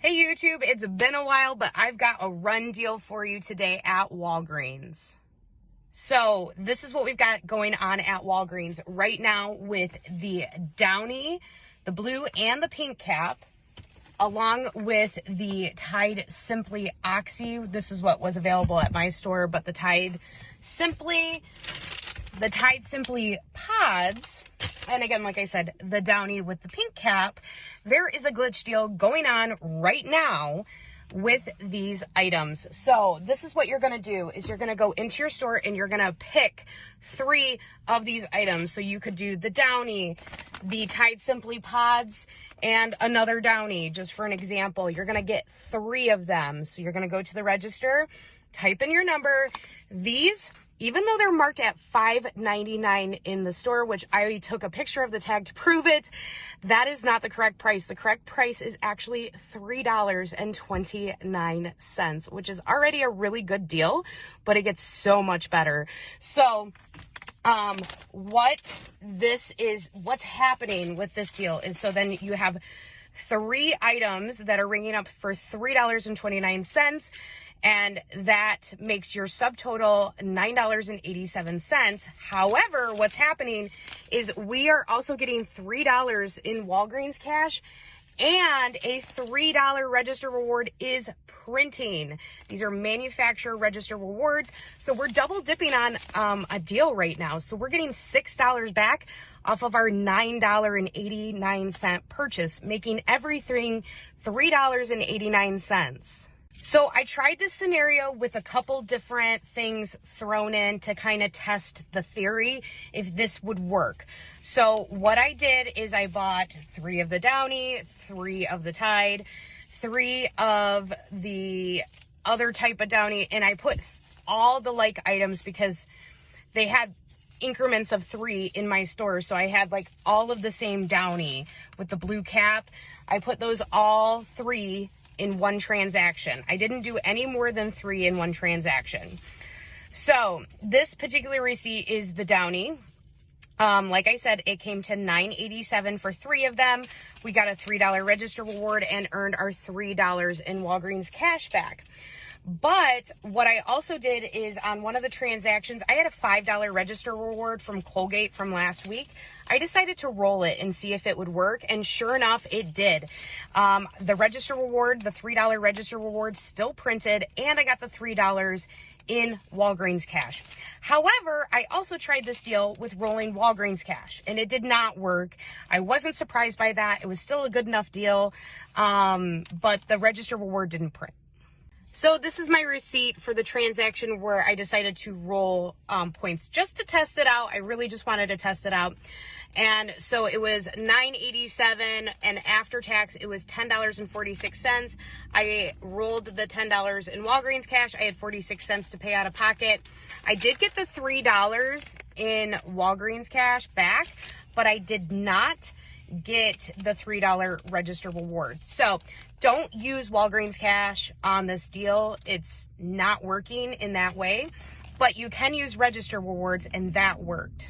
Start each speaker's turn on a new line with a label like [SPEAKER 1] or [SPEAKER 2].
[SPEAKER 1] Hey YouTube, it's been a while, but I've got a run deal for you today at Walgreens. So this is what we've got going on at Walgreens right now with the Downy, the blue and the pink cap, along with the Tide Simply Oxy. This is what was available at my store, but the Tide Simply Pods, and again, like I said, the Downy with the pink cap. There is a glitch deal going on right now with these items. So this is what you're going to do is you're going to go into your store and you're going to pick 3 of these items. So you could do the Downy, the Tide Simply Pods, and another Downy. Just for an example, you're going to get 3 of them. So you're going to go to the register, type in your number. These, even though they're marked at $5.99 in the store, which I took a picture of the tag to prove it, that is not the correct price. The correct price is actually $3.29, which is already a really good deal, but it gets so much better. So what's happening with this deal is, so then you have 3 items that are ringing up for $3.29, and that makes your subtotal $9.87. However, what's happening is we are also getting $3 in Walgreens cash, and a $3 register reward is printing. These are manufacturer register rewards. So we're double dipping on a deal right now. So we're getting $6 back off of our $9.89 purchase, making everything $3.89. So I tried this scenario with a couple different things thrown in to kind of test the theory if this would work. So what I did is I bought 3 of the Downy, 3 of the Tide, 3 of the other type of Downy, and I put all the like items because they had increments of 3 in my store. So I had like all of the same Downy with the blue cap. I put those all 3 in one transaction. I didn't do any more than 3 in one transaction. So this particular receipt is the Downy. Like I said, it came to $9.87 for 3 of them. We got a $3 register reward and earned our $3 in Walgreens cash back. But what I also did is on one of the transactions, I had a $5 register reward from Colgate from last week. I decided to roll it and see if it would work, and sure enough, it did. The register reward, the $3 register reward still printed, and I got the $3 in Walgreens cash. However, I also tried this deal with rolling Walgreens cash, and it did not work. I wasn't surprised by that. It was still a good enough deal, but the register reward didn't print. So this is my receipt for the transaction where I decided to roll points just to test it out. I really just wanted to test it out. And so it was $9.87, and after tax, it was $10.46. I rolled the $10 in Walgreens cash. I had 46 cents to pay out of pocket. I did get the $3 in Walgreens cash back, but I did not get the $3 register reward. So don't use Walgreens cash on this deal. It's not working in that way, but you can use register rewards, and that worked.